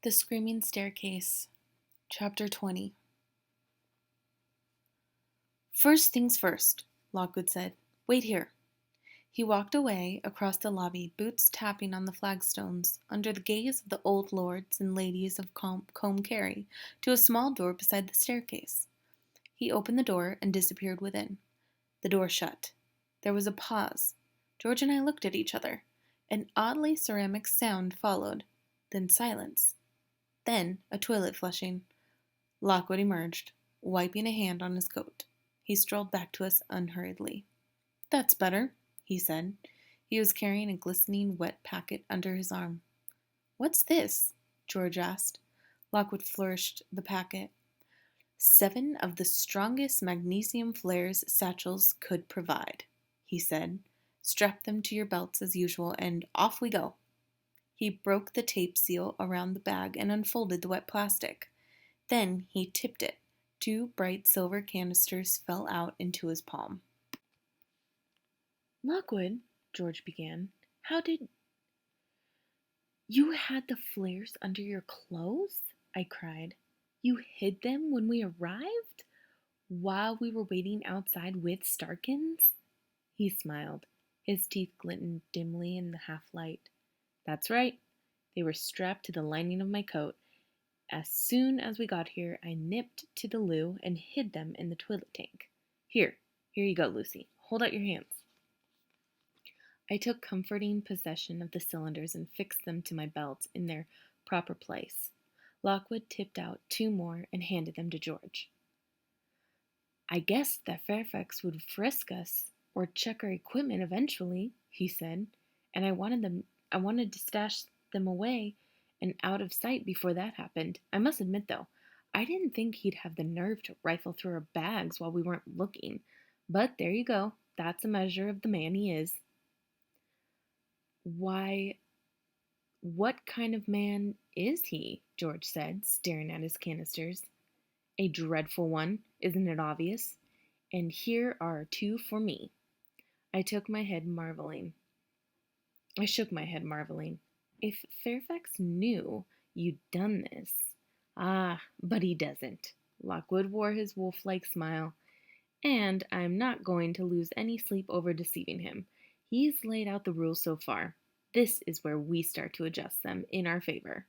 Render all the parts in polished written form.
The Screaming Staircase, Chapter 20. First things first, Lockwood said. Wait here. He walked away across the lobby, boots tapping on the flagstones, under the gaze of the old lords and ladies of Combe Carey, to a small door beside the staircase. He opened the door and disappeared within. The door shut. There was a pause. George and I looked at each other. An oddly ceramic sound followed, then silence. Then a toilet flushing. Lockwood emerged, wiping a hand on his coat. He strolled back to us unhurriedly. That's better, he said. He was carrying a glistening wet packet under his arm. What's this? George asked. Lockwood flourished the packet. 7 of the strongest magnesium flares satchels could provide, he said. Strap them to your belts as usual, and off we go. He broke the tape seal around the bag and unfolded the wet plastic. Then he tipped it. 2 bright silver canisters fell out into his palm. Lockwood, George began, how did... You had the flares under your clothes? I cried. You hid them when we arrived? While we were waiting outside with Starkins? He smiled. His teeth glistened dimly in the half-light. That's right. They were strapped to the lining of my coat. As soon as we got here, I nipped to the loo and hid them in the toilet tank. Here you go, Lucy. Hold out your hands. I took comforting possession of the cylinders and fixed them to my belt in their proper place. Lockwood tipped out 2 more and handed them to George. I guessed that Fairfax would frisk us or check our equipment eventually, he said, and I wanted to stash them away and out of sight before that happened. I must admit, though, I didn't think he'd have the nerve to rifle through our bags while we weren't looking. But there you go. That's a measure of the man he is. Why, what kind of man is he? George said, staring at his canisters. A dreadful one, isn't it obvious? And here are 2 for me. I shook my head, marveling. If Fairfax knew you'd done this... Ah, but he doesn't. Lockwood wore his wolf-like smile. And I'm not going to lose any sleep over deceiving him. He's laid out the rules so far. This is where we start to adjust them in our favor.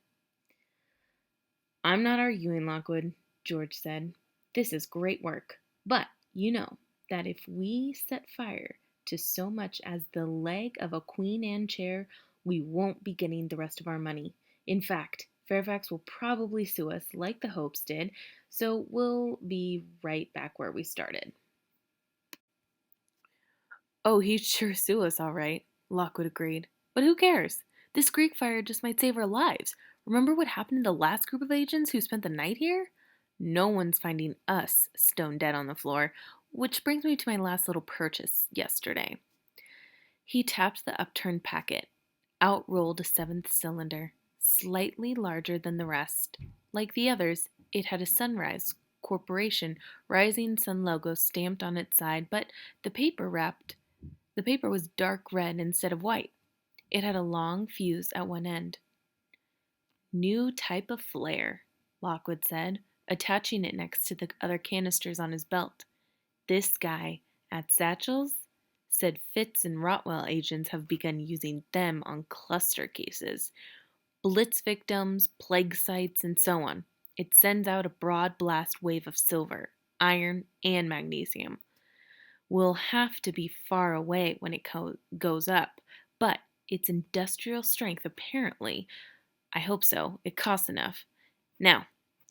I'm not arguing, Lockwood, George said. This is great work. But you know that if we set fire to so much as the leg of a Queen Anne chair, we won't be getting the rest of our money. In fact, Fairfax will probably sue us like the Hopes did, so we'll be right back where we started. Oh, he'd sure sue us, all right, Lockwood agreed. But who cares? This Greek fire just might save our lives. Remember what happened to the last group of agents who spent the night here? No one's finding us stone dead on the floor, which brings me to my last little purchase yesterday. He tapped the upturned packet. Out rolled a 7th cylinder, slightly larger than the rest. Like the others, it had a Sunrise Corporation Rising Sun logo stamped on its side, but the paper was dark red instead of white. It had a long fuse at one end. New type of flare, Lockwood said, attaching it next to the other canisters on his belt. This guy, at Satchel's, said Fitz and Rotwell agents have begun using them on cluster cases, blitz victims, plague sites, and so on. It sends out a broad blast wave of silver, iron, and magnesium. We'll have to be far away when it goes up, but it's industrial strength apparently. I hope so. It costs enough. Now,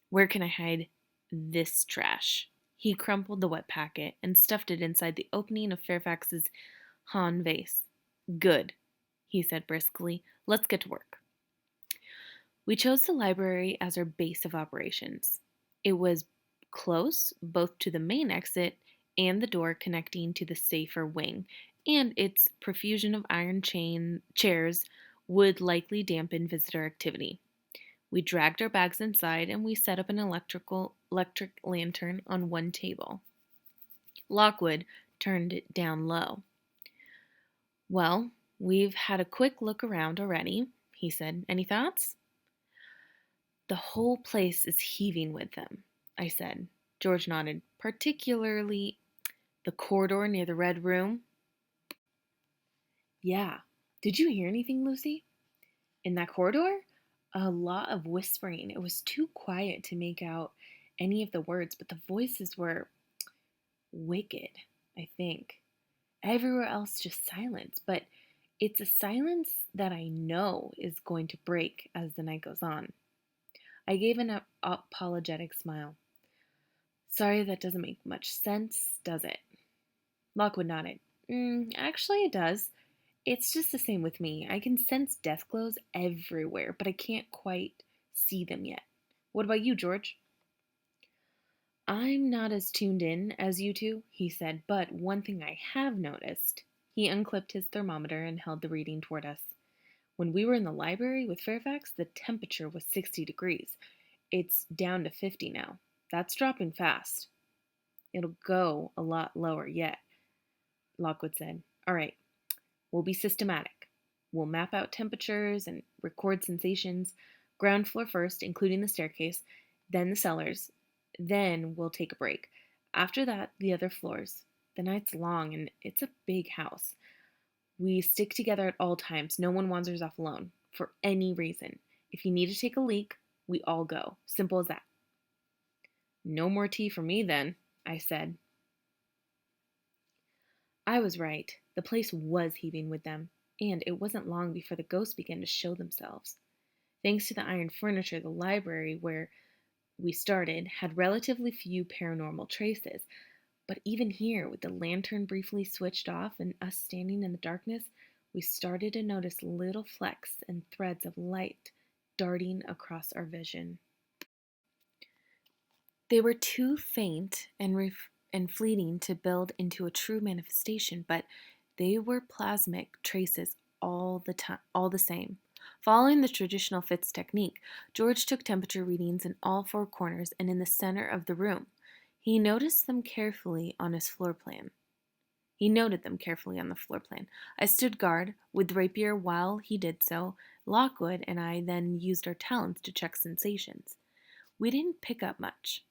where can I hide this trash? He crumpled the wet packet and stuffed it inside the opening of Fairfax's Hahn vase. Good, he said briskly. Let's get to work. We chose the library as our base of operations. It was close both to the main exit and the door connecting to the safer wing, and its profusion of iron chairs would likely dampen visitor activity. We dragged our bags inside and we set up an electric lantern on one table. Lockwood turned it down low. Well, we've had a quick look around already, he said. Any thoughts? The whole place is heaving with them, I said. George nodded. Particularly the corridor near the red room. Yeah. Did you hear anything, Lucy? In that corridor? A lot of whispering. It was too quiet to make out any of the words, but the voices were wicked, I think. Everywhere else, just silence. But it's a silence that I know is going to break as the night goes on. I gave an apologetic smile. Sorry, that doesn't make much sense, does it? Lockwood nodded. Actually, it does. It's just the same with me. I can sense death glows everywhere, but I can't quite see them yet. What about you, George? I'm not as tuned in as you two, he said, but one thing I have noticed. He unclipped his thermometer and held the reading toward us. When we were in the library with Fairfax, the temperature was 60 degrees. It's down to 50 now. That's dropping fast. It'll go a lot lower yet, Lockwood said. All right, we'll be systematic. We'll map out temperatures and record sensations. Ground floor first, including the staircase, then the cellars. Then we'll take a break. After that, the other floors. The night's long and it's a big house. We stick together at all times. No one wanders off alone for any reason. If you need to take a leak, we all go. Simple as that. No more tea for me then, I said. I was right. The place was heaving with them, and it wasn't long before the ghosts began to show themselves. Thanks to the iron furniture, the library where we started had relatively few paranormal traces, but even here, with the lantern briefly switched off and us standing in the darkness, we started to notice little flecks and threads of light darting across our vision. They were too faint and fleeting to build into a true manifestation, but they were plasmic traces all the same. Following the traditional Fitz technique, George took temperature readings in all four corners and in the center of the room. He noticed them carefully on his floor plan. He noted them carefully on the floor plan. I stood guard with rapier while he did so. Lockwood and I then used our talents to check sensations. We didn't pick up much.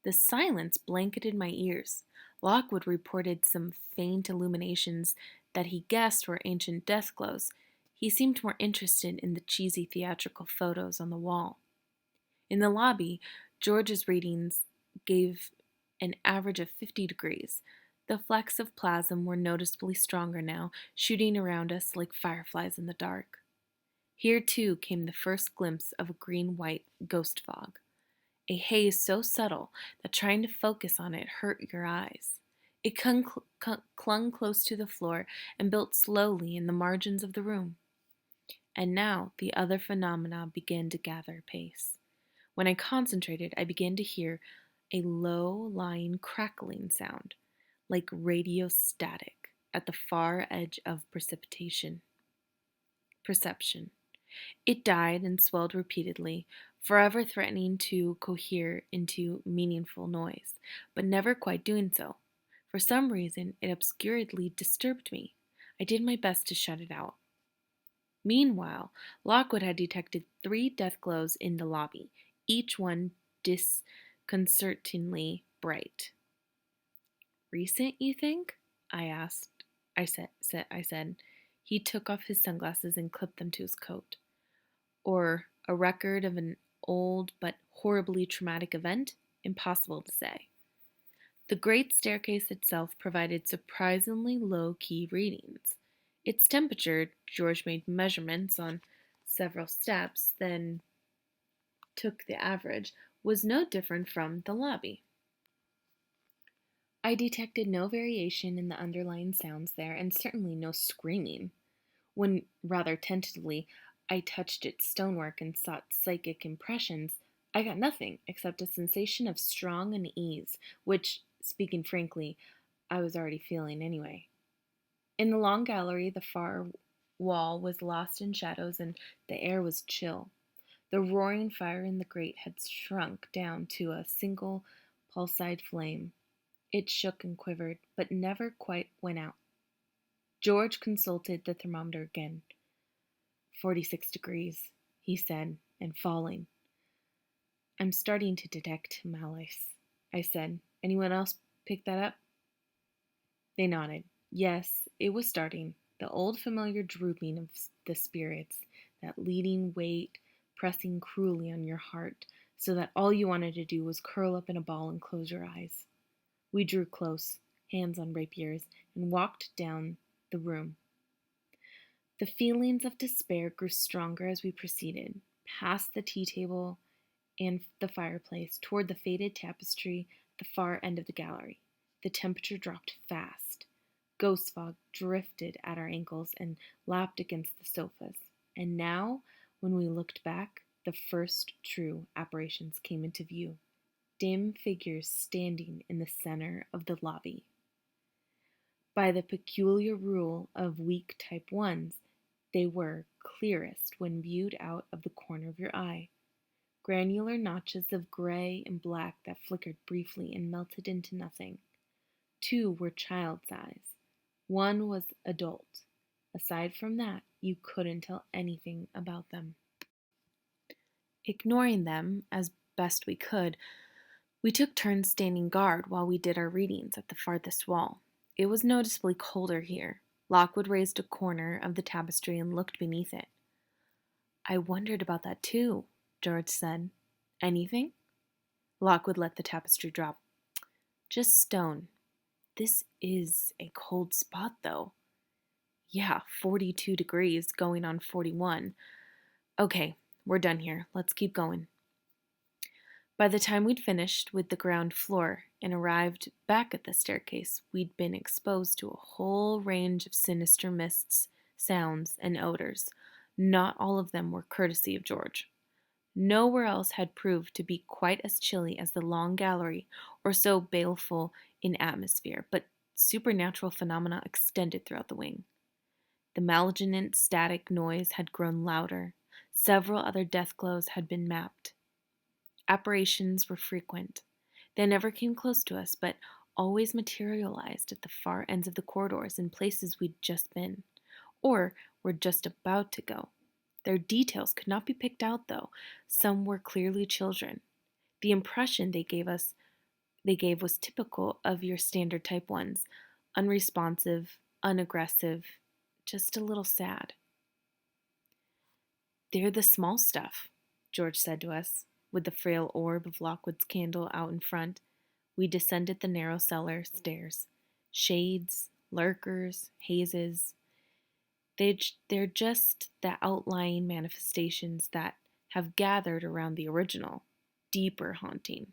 The silence blanketed my ears. Lockwood reported some faint illuminations that he guessed were ancient death glows. He seemed more interested in the cheesy theatrical photos on the wall. In the lobby, George's readings gave an average of 50 degrees. The flecks of plasm were noticeably stronger now, shooting around us like fireflies in the dark. Here, too, came the first glimpse of a green-white ghost fog. A haze so subtle that trying to focus on it hurt your eyes. It clung close to the floor and built slowly in the margins of the room. And now the other phenomena began to gather pace. When I concentrated, I began to hear a low-lying crackling sound, like radio static at the far edge of perception. It died and swelled repeatedly, forever threatening to cohere into meaningful noise, but never quite doing so. For some reason, it obscuredly disturbed me. I did my best to shut it out. Meanwhile, Lockwood had detected 3 death glows in the lobby, each one disconcertingly bright. Recent, you think? I asked. I said. He took off his sunglasses and clipped them to his coat. Or a record of an old but horribly traumatic event? Impossible to say. The great staircase itself provided surprisingly low-key readings. Its temperature, George made measurements on several steps, then took the average, was no different from the lobby. I detected no variation in the underlying sounds there, and certainly no screaming. When, rather tentatively, I touched its stonework and sought psychic impressions, I got nothing except a sensation of strong unease, which, speaking frankly, I was already feeling anyway. In the long gallery, the far wall was lost in shadows and the air was chill. The roaring fire in the grate had shrunk down to a single pulsed flame. It shook and quivered, but never quite went out. George consulted the thermometer again. 46 degrees, he said, and falling. I'm starting to detect malice, I said. Anyone else pick that up? They nodded. Yes, it was starting. The old familiar drooping of the spirits, that leading weight pressing cruelly on your heart, so that all you wanted to do was curl up in a ball and close your eyes. We drew close, hands on rapiers, and walked down the room. The feelings of despair grew stronger as we proceeded, past the tea table and the fireplace, toward the faded tapestry at the far end of the gallery. The temperature dropped fast. Ghost fog drifted at our ankles and lapped against the sofas. And now, when we looked back, the first true apparitions came into view. Dim figures standing in the center of the lobby. By the peculiar rule of weak type 1s, they were clearest when viewed out of the corner of your eye. Granular notches of gray and black that flickered briefly and melted into nothing. 2 were child size. 1 was adult. Aside from that, you couldn't tell anything about them. Ignoring them as best we could, we took turns standing guard while we did our readings at the farthest wall. It was noticeably colder here. Lockwood raised a corner of the tapestry and looked beneath it. I wondered about that too, George said. Anything? Lockwood let the tapestry drop. Just stone. This is a cold spot, though. Yeah, 42 degrees, going on 41. Okay, we're done here. Let's keep going. By the time we'd finished with the ground floor and arrived back at the staircase, we'd been exposed to a whole range of sinister mists, sounds, and odors. Not all of them were courtesy of George. Nowhere else had proved to be quite as chilly as the long gallery or so baleful in atmosphere, but supernatural phenomena extended throughout the wing. The malignant static noise had grown louder. Several other death glows had been mapped. Apparitions were frequent. They never came close to us, but always materialized at the far ends of the corridors in places we'd just been, or were just about to go. Their details could not be picked out, though. Some were clearly children. The impression they gave was typical of your standard type 1s, unresponsive, unaggressive, just a little sad. They're the small stuff, George said to us, with the frail orb of Lockwood's candle out in front. We descended the narrow cellar stairs. Shades, lurkers, hazes. They're just the outlying manifestations that have gathered around the original, deeper haunting.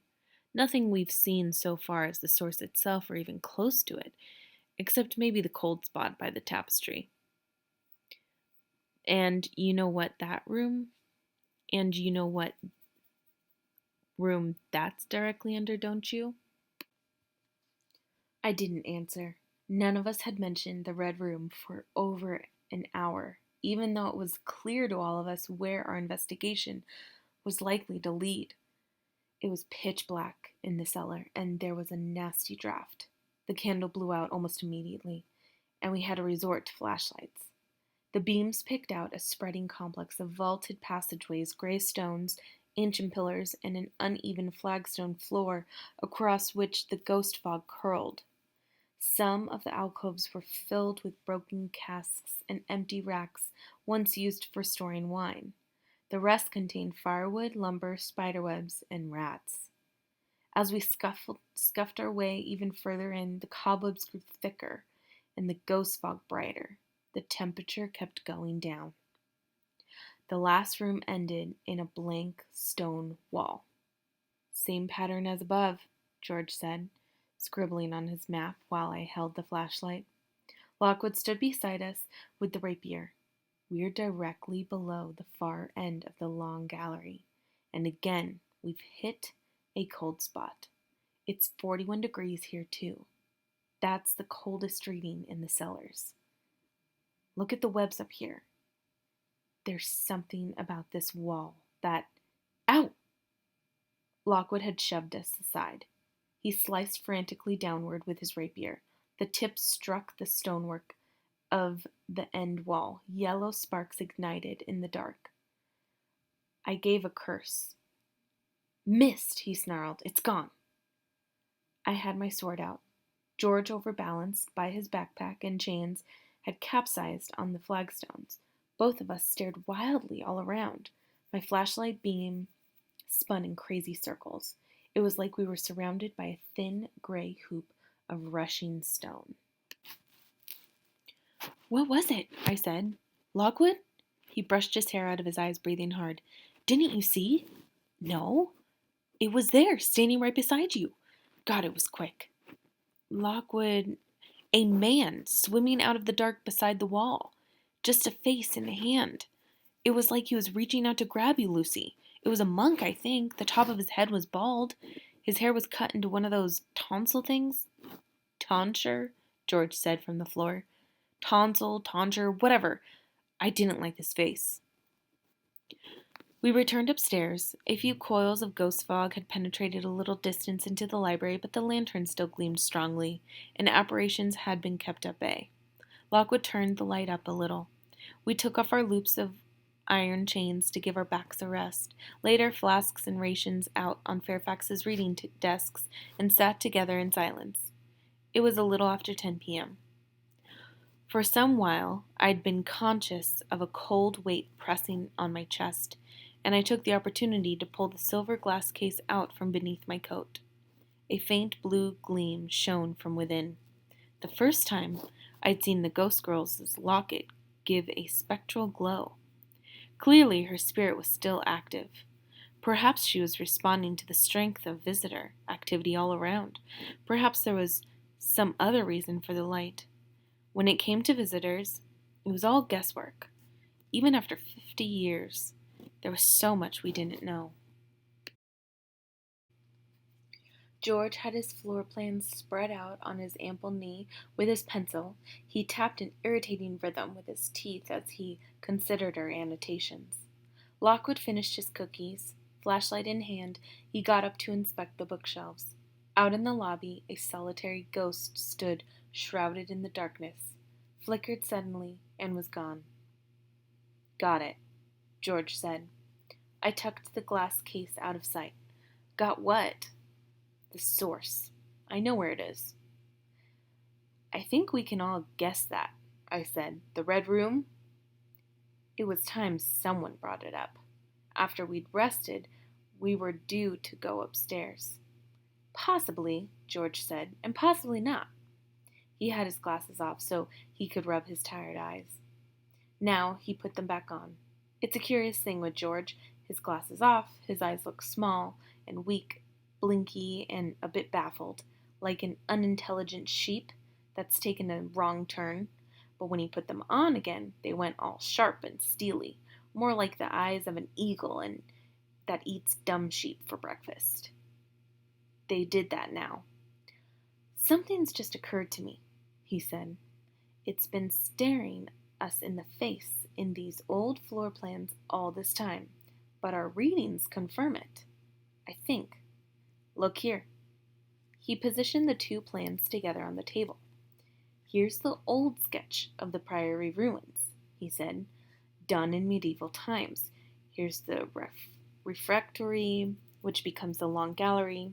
Nothing we've seen so far is the source itself or even close to it, except maybe the cold spot by the tapestry. And you know what room that's directly under, don't you? I didn't answer. None of us had mentioned the Red Room for over an hour, even though it was clear to all of us where our investigation was likely to lead. It was pitch black in the cellar, and there was a nasty draft. The candle blew out almost immediately, and we had to resort to flashlights. The beams picked out a spreading complex of vaulted passageways, gray stones, ancient pillars, and an uneven flagstone floor across which the ghost fog curled. Some of the alcoves were filled with broken casks and empty racks once used for storing wine. The rest contained firewood, lumber, spiderwebs, and rats. As we scuffed our way even further in, the cobwebs grew thicker and the ghost fog brighter. The temperature kept going down. The last room ended in a blank stone wall. Same pattern as above, George said, scribbling on his map while I held the flashlight. Lockwood stood beside us with the rapier. We're directly below the far end of the long gallery, and again we've hit a cold spot. It's 41 degrees here too. That's the coldest reading in the cellars. Look at the webs up here. There's something about this wall that... Ow! Lockwood had shoved us aside. He sliced frantically downward with his rapier. The tip struck the stonework of the end wall. Yellow sparks ignited in the dark. I gave a curse. Missed, he snarled. It's gone. I had my sword out. George, overbalanced by his backpack and chains, had capsized on the flagstones. Both of us stared wildly all around. My flashlight beam spun in crazy circles. It was like we were surrounded by a thin gray hoop of rushing stone. What was it? I said. Lockwood? He brushed his hair out of his eyes, breathing hard. Didn't you see? No. It was there, standing right beside you. God, it was quick. Lockwood, a man swimming out of the dark beside the wall. Just a face and a hand. It was like he was reaching out to grab you, Lucy. It was a monk, I think. The top of his head was bald. His hair was cut into one of those tonsil things. Tonsure, George said from the floor. Tonsil, tonsure, whatever. I didn't like his face. We returned upstairs. A few coils of ghost fog had penetrated a little distance into the library, but the lantern still gleamed strongly, and apparitions had been kept at bay. Lockwood turned the light up a little. We took off our loops of iron chains to give our backs a rest, laid our flasks and rations out on Fairfax's reading desks, and sat together in silence. It was a little after 10 p.m. For some while, I'd been conscious of a cold weight pressing on my chest, and I took the opportunity to pull the silver glass case out from beneath my coat. A faint blue gleam shone from within. The first time I'd seen the ghost girl's locket give a spectral glow. Clearly, her spirit was still active. Perhaps she was responding to the strength of visitor activity all around. Perhaps there was some other reason for the light. When it came to visitors, it was all guesswork. Even after 50 years, there was so much we didn't know. George had his floor plans spread out on his ample knee with his pencil. He tapped an irritating rhythm with his teeth as he considered our annotations. Lockwood finished his cookies. Flashlight in hand, he got up to inspect the bookshelves. Out in the lobby, a solitary ghost stood shrouded in the darkness, flickered suddenly, and was gone. Got it, George said. I tucked the glass case out of sight. Got what? The source. I know where it is. I think we can all guess that, I said. The Red Room? It was time someone brought it up. After we'd rested, we were due to go upstairs. Possibly, George said, and possibly not. He had his glasses off so he could rub his tired eyes. Now he put them back on. It's a curious thing with George. His glasses off, his eyes look small and weak, blinky and a bit baffled, like an unintelligent sheep that's taken a wrong turn. But when he put them on again, they went all sharp and steely, more like the eyes of an eagle and that eats dumb sheep for breakfast. They did that now. Something's just occurred to me, he said. It's been staring us in the face in these old floor plans all this time, but our readings confirm it. I think. Look here. He positioned the two plans together on the table. Here's the old sketch of the Priory ruins, he said, done in medieval times. Here's the refectory, which becomes the long gallery.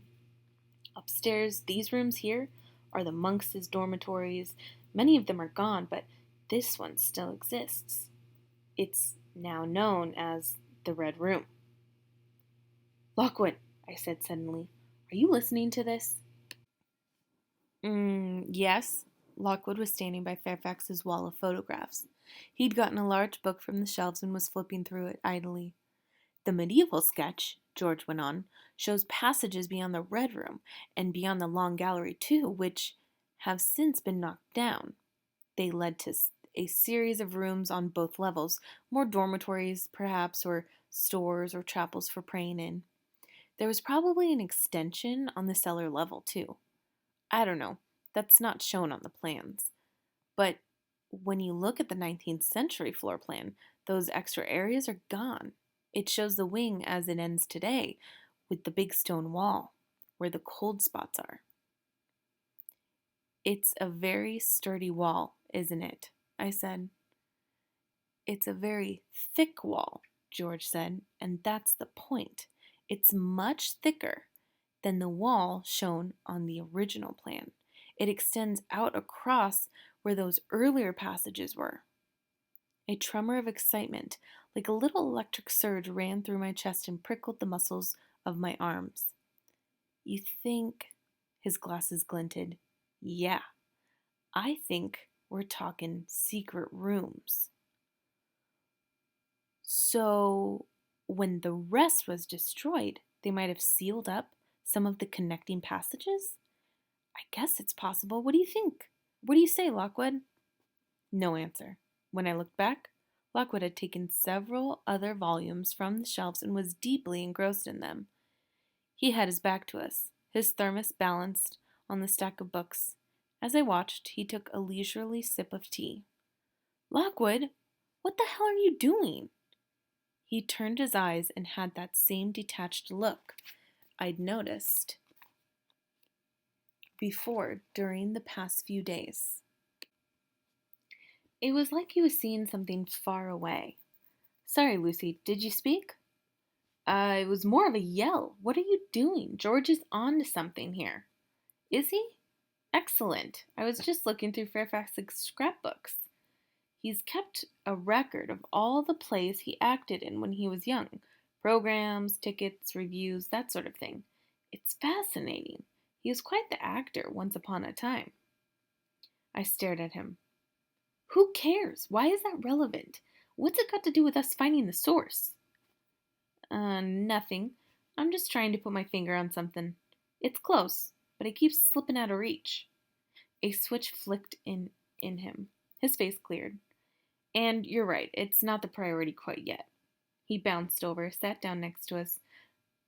Upstairs, these rooms here are the monks' dormitories. Many of them are gone, but this one still exists. It's now known as the Red Room. Lockwood, I said suddenly, are you listening to this? Yes. Lockwood was standing by Fairfax's wall of photographs. He'd gotten a large book from the shelves and was flipping through it idly. The medieval sketch, George went on, shows passages beyond the Red Room and beyond the Long Gallery, too, which have since been knocked down. They led to a series of rooms on both levels, more dormitories, perhaps, or stores or chapels for praying in. There was probably an extension on the cellar level, too. I don't know. That's not shown on the plans. But when you look at the 19th century floor plan, those extra areas are gone. It shows the wing as it ends today, with the big stone wall, where the cold spots are. It's a very sturdy wall, isn't it? I said. It's a very thick wall, George said, and that's the point. It's much thicker than the wall shown on the original plan. It extends out across where those earlier passages were. A tremor of excitement, like a little electric surge, ran through my chest and prickled the muscles of my arms. You think? His glasses glinted. Yeah, I think we're talking secret rooms. So, when the rest was destroyed, they might have sealed up some of the connecting passages? I guess it's possible. What do you think? What do you say, Lockwood? No answer. When I looked back, Lockwood had taken several other volumes from the shelves and was deeply engrossed in them. He had his back to us, his thermos balanced on the stack of books. As I watched, he took a leisurely sip of tea. Lockwood, what the hell are you doing? He turned his eyes and had that same detached look I'd noticed before during the past few days. It was like he was seeing something far away. Sorry, Lucy, did you speak? It was more of a yell. What are you doing? George is on to something here. Is he? Excellent. I was just looking through Fairfax's scrapbooks. He's kept a record of all the plays he acted in when he was young. Programs, tickets, reviews, that sort of thing. It's fascinating. He was quite the actor once upon a time. I stared at him. Who cares? Why is that relevant? What's it got to do with us finding the source? Nothing. I'm just trying to put my finger on something. It's close, but it keeps slipping out of reach. A switch flicked in him. His face cleared. And you're right, it's not the priority quite yet. He bounced over, sat down next to us,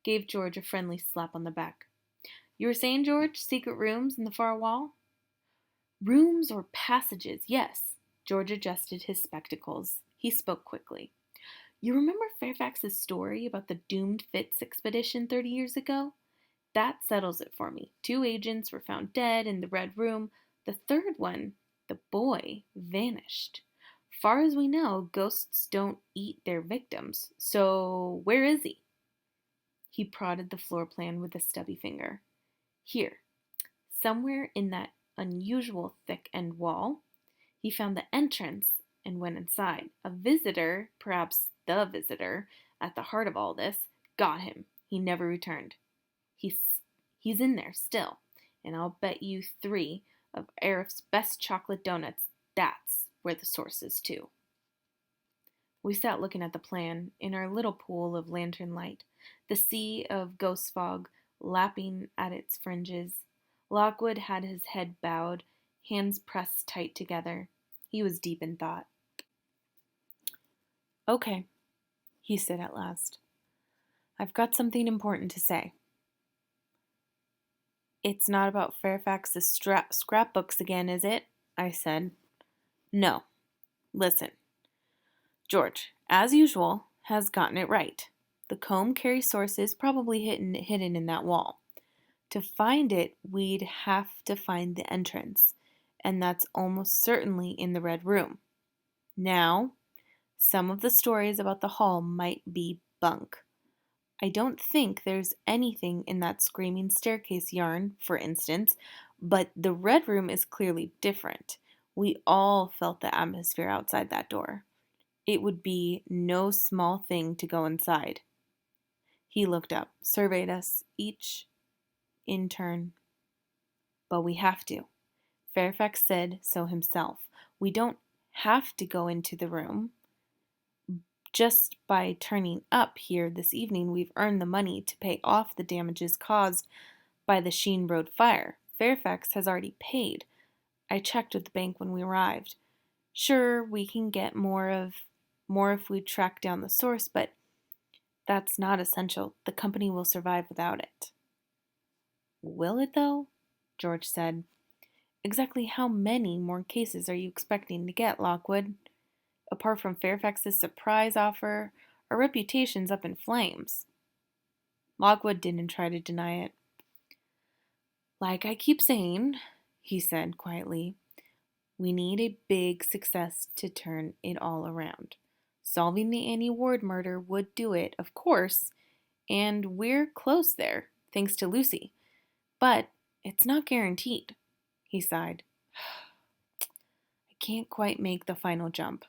gave George a friendly slap on the back. You were saying, George, secret rooms in the far wall? Rooms or passages, yes. George adjusted his spectacles. He spoke quickly. You remember Fairfax's story about the doomed Fitz expedition 30 years ago? That settles it for me. 2 agents were found dead in the Red Room. The third one, the boy, vanished. Far as we know, ghosts don't eat their victims. So, where is he? He prodded the floor plan with a stubby finger. Here, somewhere in that unusual thick end wall. He found the entrance and went inside. A visitor, perhaps the visitor, at the heart of all this, got him. He never returned. He's in there still, and I'll bet you 3 of Arif's best chocolate donuts that's where the source is too. We sat looking at the plan in our little pool of lantern light, the sea of ghost fog lapping at its fringes. Lockwood had his head bowed, hands pressed tight together. He was deep in thought. Okay, he said at last. I've got something important to say. It's not about Fairfax's scrapbooks again, is it? I said. No. Listen. George, as usual, has gotten it right. The comb carry source is probably hidden in that wall. To find it, we'd have to find the entrance, and that's almost certainly in the Red Room. Now, some of the stories about the hall might be bunk. I don't think there's anything in that screaming staircase yarn, for instance, but the Red Room is clearly different. We all felt the atmosphere outside that door. It would be no small thing to go inside. He looked up, surveyed us, each in turn. But we have to. Fairfax said so himself. We don't have to go into the room. Just by turning up here this evening, we've earned the money to pay off the damages caused by the Sheen Road fire. Fairfax has already paid. I checked with the bank when we arrived. Sure, we can get more if we track down the source, but that's not essential. The company will survive without it. Will it, though? George said. Exactly how many more cases are you expecting to get, Lockwood? Apart from Fairfax's surprise offer, our reputation's up in flames. Lockwood didn't try to deny it. Like I keep saying, he said quietly, we need a big success to turn it all around. Solving the Annie Ward murder would do it, of course. And we're close there, thanks to Lucy. But it's not guaranteed, he sighed. I can't quite make the final jump.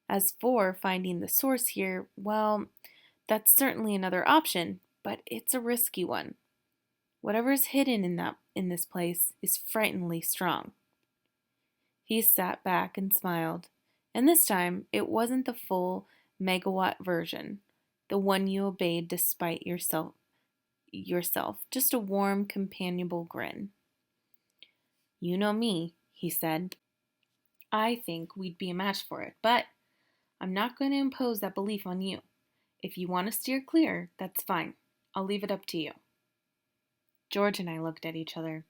As for finding the source here, well, that's certainly another option, but it's a risky one. Whatever's hidden in this place is frighteningly strong. He sat back and smiled, and this time it wasn't the full megawatt version, the one you obeyed despite yourself, just a warm, companionable grin. You know me, he said. I think we'd be a match for it, but I'm not going to impose that belief on you. If you want to steer clear, that's fine. I'll leave it up to you. George and I looked at each other.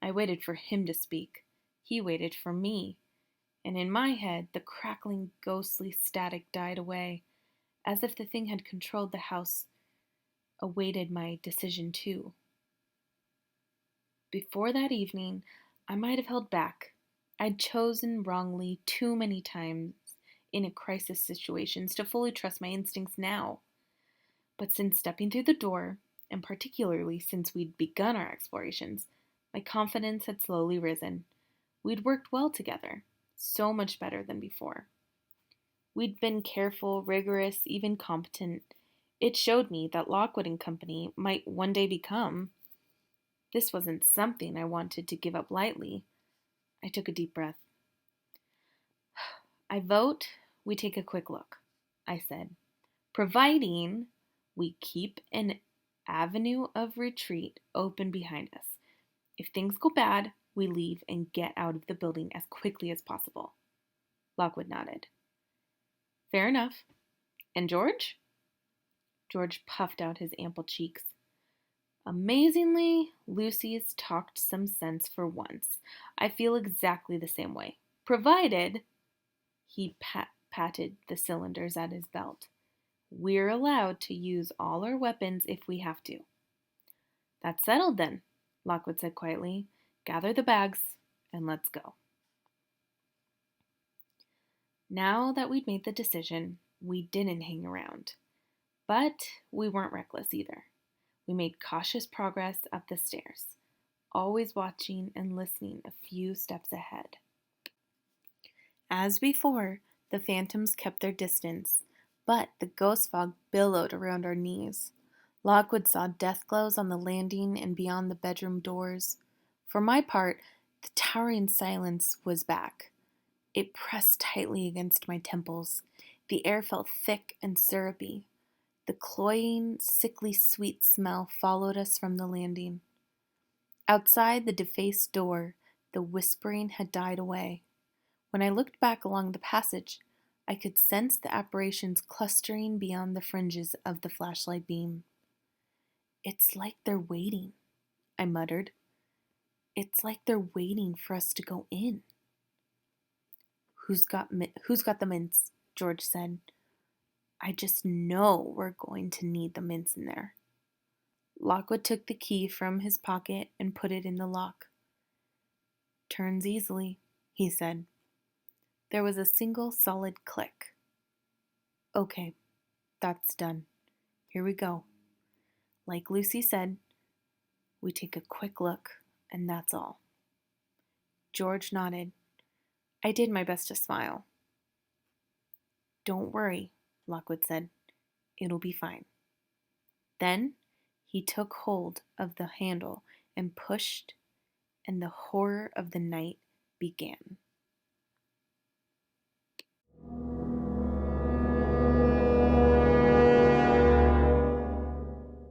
I waited for him to speak. He waited for me. And in my head, the crackling, ghostly static died away, as if the thing had controlled the house, awaited my decision too. Before that evening, I might have held back. I'd chosen wrongly too many times in a crisis situations to fully trust my instincts now. But since stepping through the door, and particularly since we'd begun our explorations, my confidence had slowly risen. We'd worked well together, so much better than before. We'd been careful, rigorous, even competent. It showed me that Lockwood and Company might one day become. This wasn't something I wanted to give up lightly. I took a deep breath. I vote we take a quick look, I said, providing we keep an avenue of retreat open behind us. If things go bad, we leave and get out of the building as quickly as possible. Lockwood nodded. Fair enough. And George? George puffed out his ample cheeks. Amazingly, Lucy's talked some sense for once. I feel exactly the same way. Provided, he patted the cylinders at his belt, we're allowed to use all our weapons if we have to. That's settled then, Lockwood said quietly. Gather the bags and let's go. Now that we'd made the decision, we didn't hang around. But we weren't reckless either. We made cautious progress up the stairs, always watching and listening a few steps ahead. As before, the phantoms kept their distance, but the ghost fog billowed around our knees. Lockwood saw death glows on the landing and beyond the bedroom doors. For my part, the towering silence was back. It pressed tightly against my temples. The air felt thick and syrupy. The cloying, sickly sweet smell followed us from the landing. Outside the defaced door, the whispering had died away. When I looked back along the passage, I could sense the apparitions clustering beyond the fringes of the flashlight beam. It's like they're waiting, I muttered. It's like they're waiting for us to go in. Who's got the mints? George said. I just know we're going to need the mints in there. Lockwood took the key from his pocket and put it in the lock. Turns easily, he said. There was a single solid click. Okay, that's done. Here we go. Like Lucy said, we take a quick look, and that's all. George nodded. I did my best to smile. Don't worry, Lockwood said. It'll be fine. Then he took hold of the handle and pushed, and the horror of the night began.